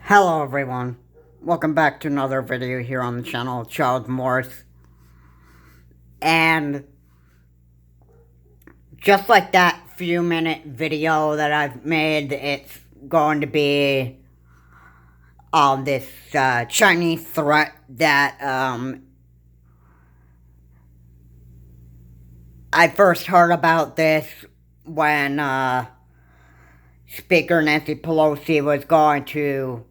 Hello everyone, welcome back to another video here on the channel, Charles Morris. And just like that few minute video that I've made, it's going to be this Chinese threat that I first heard about this when Speaker Nancy Pelosi was going to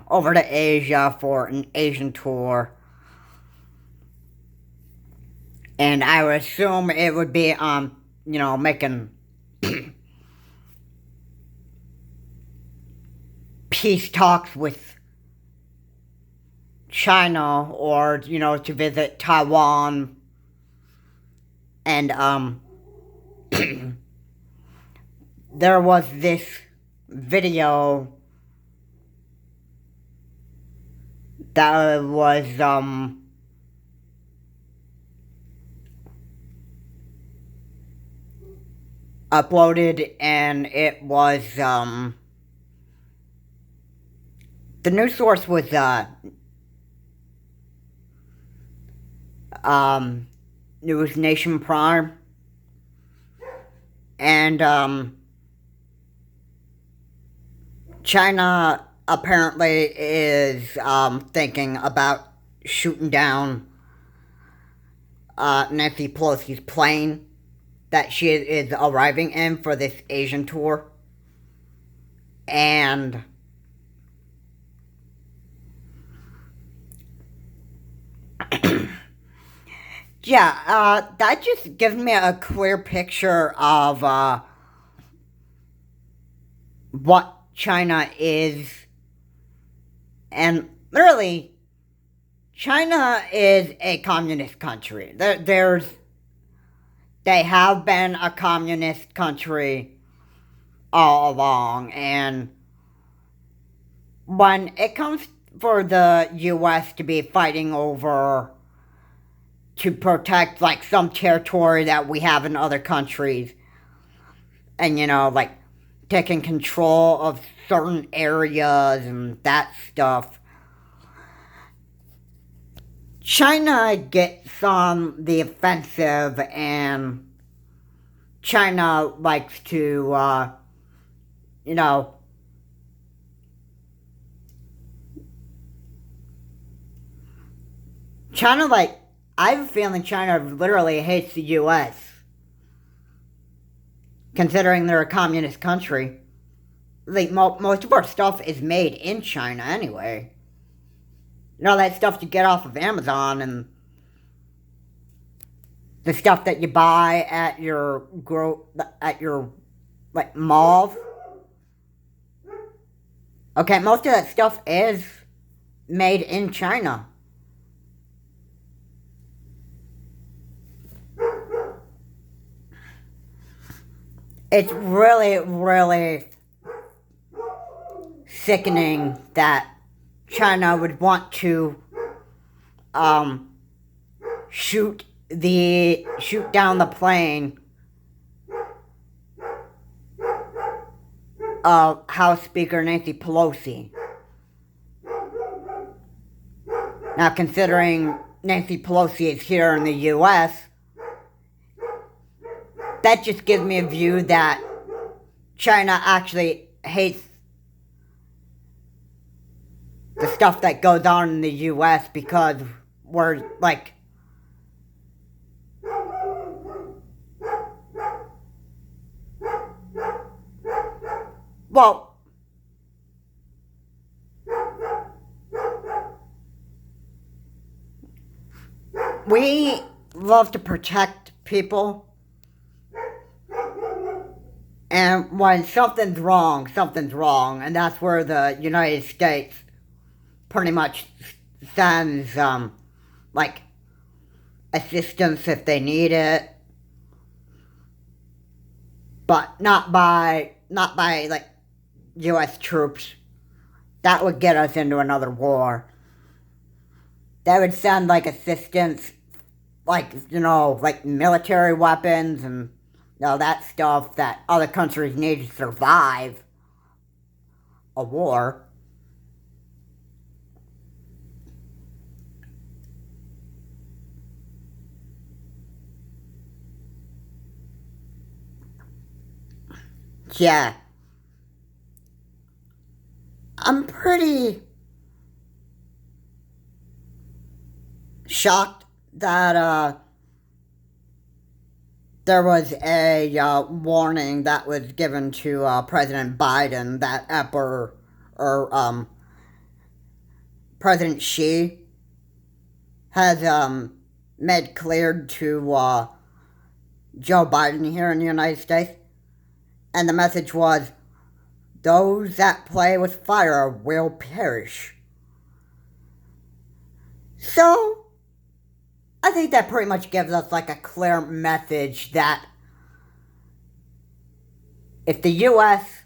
over to Asia for an Asian tour. And I would assume it would be, making peace talks with China or, to visit Taiwan. And, there was this video that was, uploaded, and it was, the news source was, News Nation Prime, and, China apparently is, thinking about shooting down, Nancy Pelosi's plane that she is arriving in for this Asian tour. And yeah, that just gives me a clear picture of what China is. And literally, China is a communist country. They have been a communist country all along, and when it comes for the U.S. to be fighting over to protect, like, some territory that we have in other countries, and, like, taking control of certain areas and that stuff, China gets on the offensive, and China likes to, China, like, I have a feeling China literally hates the U.S., considering they're a communist country. Like, most of our stuff is made in China anyway. That stuff you get off of Amazon and the stuff that you buy at your like malls. Okay, most of that stuff is made in China. It's really, really sickening that China would want to shoot down the plane of House Speaker Nancy Pelosi. Now, considering Nancy Pelosi is here in the U.S., that just gives me a view that China actually hates the stuff that goes on in the U.S. because we're, like, well, we love to protect people. And when something's wrong, and that's where the United States pretty much sends, like, assistance if they need it, but not by, like, U.S. troops. That would get us into another war. They would send, like, assistance, like, like military weapons and that stuff that other countries need to survive a war. Yeah, I'm pretty shocked that there was a warning that was given to President Biden that President Xi has made clear to Joe Biden here in the United States. And the message was, those that play with fire will perish. So, I think that pretty much gives us like a clear message that if the U.S.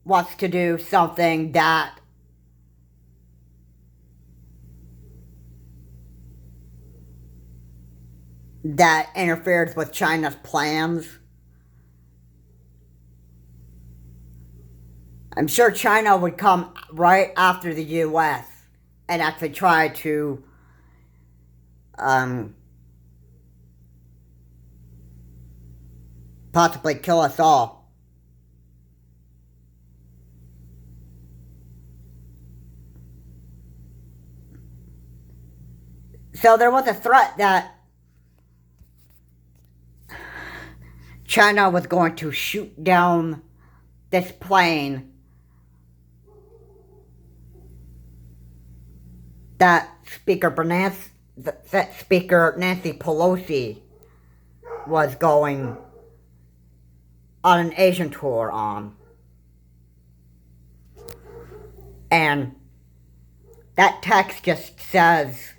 wants to do something that interferes with China's plans, I'm sure China would come right after the U.S. and actually try to possibly kill us all. So there was a threat that China was going to shoot down this plane that Speaker Nancy Pelosi was going on an Asian tour on. And that text just says,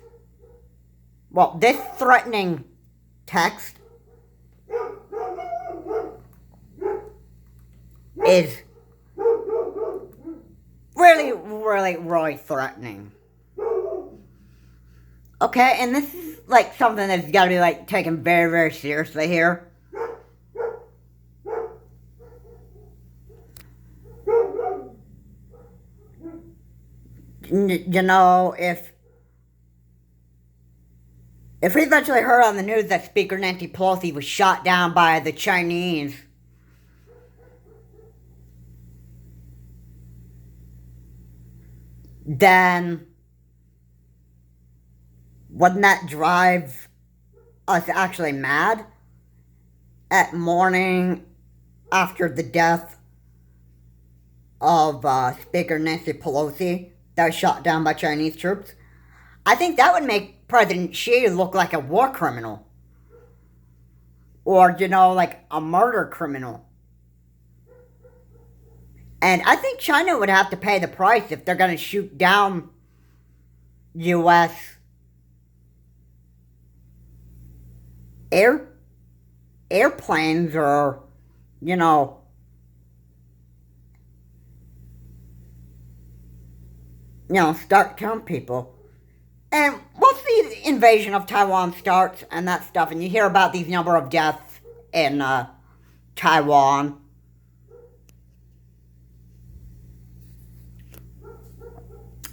well, this threatening text is really, really, really threatening. Okay, and this is like something that's got to be like taken very, very seriously here. You know, if we eventually heard on the news that Speaker Nancy Pelosi was shot down by the Chinese, then wouldn't that drive us actually mad at mourning after the death of Speaker Nancy Pelosi that was shot down by Chinese troops? I think that would make President Xi look like a war criminal. Or, you know, like a murder criminal. And I think China would have to pay the price if they're going to shoot down U.S. airplanes or, you know, start killing people. And once the invasion of Taiwan starts and that stuff, and you hear about these number of deaths in Taiwan,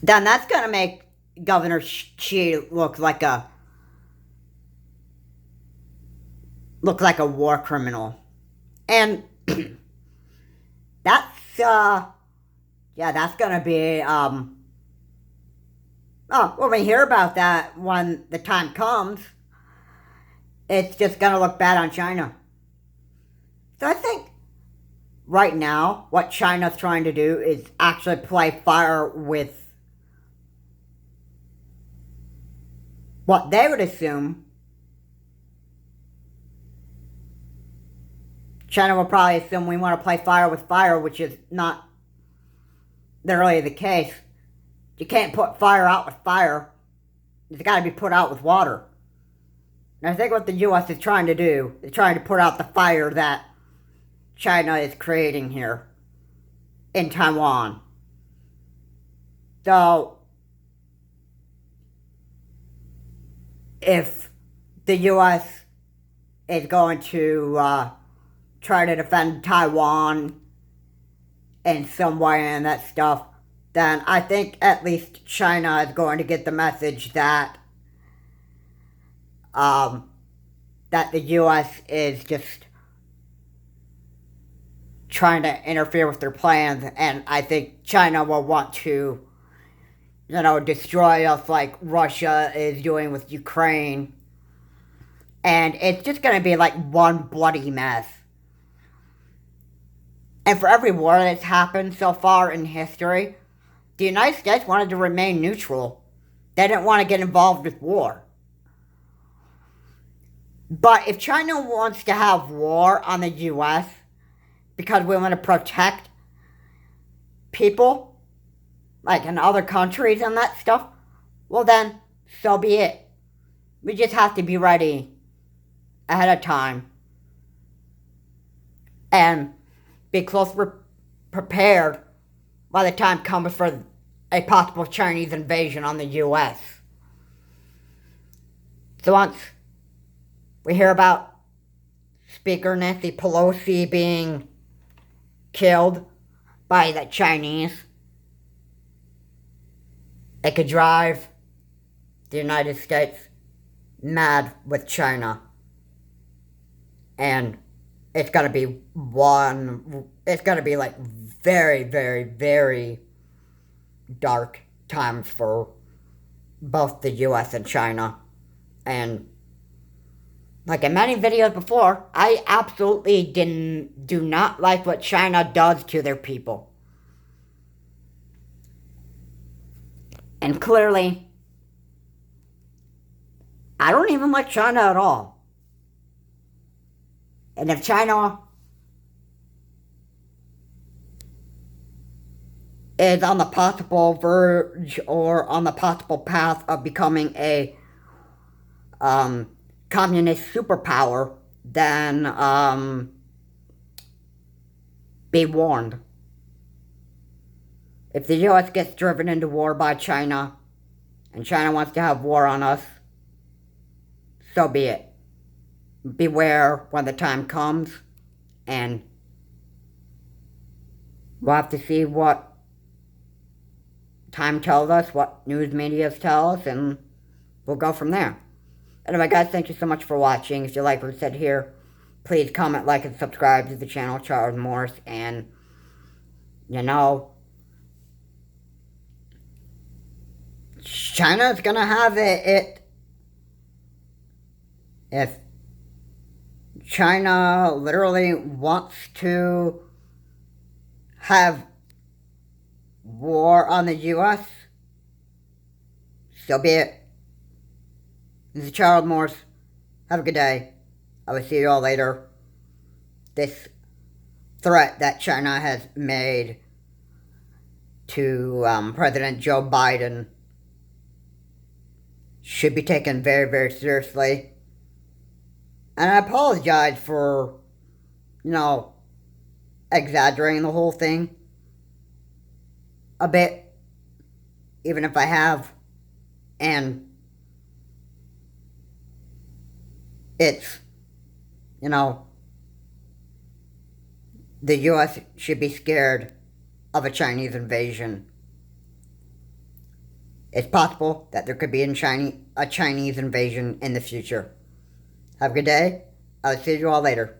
then that's going to make Governor Xi look like a war criminal. And that's that's going to be when we hear about that when the time comes, it's just going to look bad on China. So I think right now what China's trying to do is actually play fire with what they would assume. China will probably assume we want to play fire with fire, which is not literally the case. You can't put fire out with fire. It's got to be put out with water. And I think what the U.S. is trying to do is trying to put out the fire that China is creating here in Taiwan. So, if the U.S. is going to try to defend Taiwan in some way and that stuff, then I think at least China is going to get the message that that the U.S. is just trying to interfere with their plans, and I think China will want to, destroy us like Russia is doing with Ukraine. And it's just going to be like one bloody mess. And for every war that's happened so far in history, the United States wanted to remain neutral. They didn't want to get involved with war. But if China wants to have war on the U.S. because we want to protect people, like in other countries and that stuff, well then, so be it. We just have to be ready ahead of time and be prepared by the time comes for a possible Chinese invasion on the U.S. So once we hear about Speaker Nancy Pelosi being killed by the Chinese, it could drive the United States mad with China. And it's gonna be like very, very, very dark times for both the US and China. And like in many videos before, I absolutely do not like what China does to their people. And clearly, I don't even like China at all. And if China is on the possible verge or on the possible path of becoming a communist superpower, then be warned. If the U.S. gets driven into war by China, and China wants to have war on us, so be it. Beware when the time comes, and we'll have to see what time tells us, what news media tell us, and we'll go from there. Anyway, guys, thank you so much for watching. If you like what I said here, please comment, like, and subscribe to the channel, Charles Morris, and, China's gonna have it. If China literally wants to have war on the U.S., so be it. This is Charles Morris. Have a good day. I will see you all later. This threat that China has made to President Joe Biden should be taken very, very seriously. And I apologize for, exaggerating the whole thing a bit, even if I have. And it's, the U.S. should be scared of a Chinese invasion. It's possible that there could be a Chinese invasion in the future. Have a good day. I'll see you all later.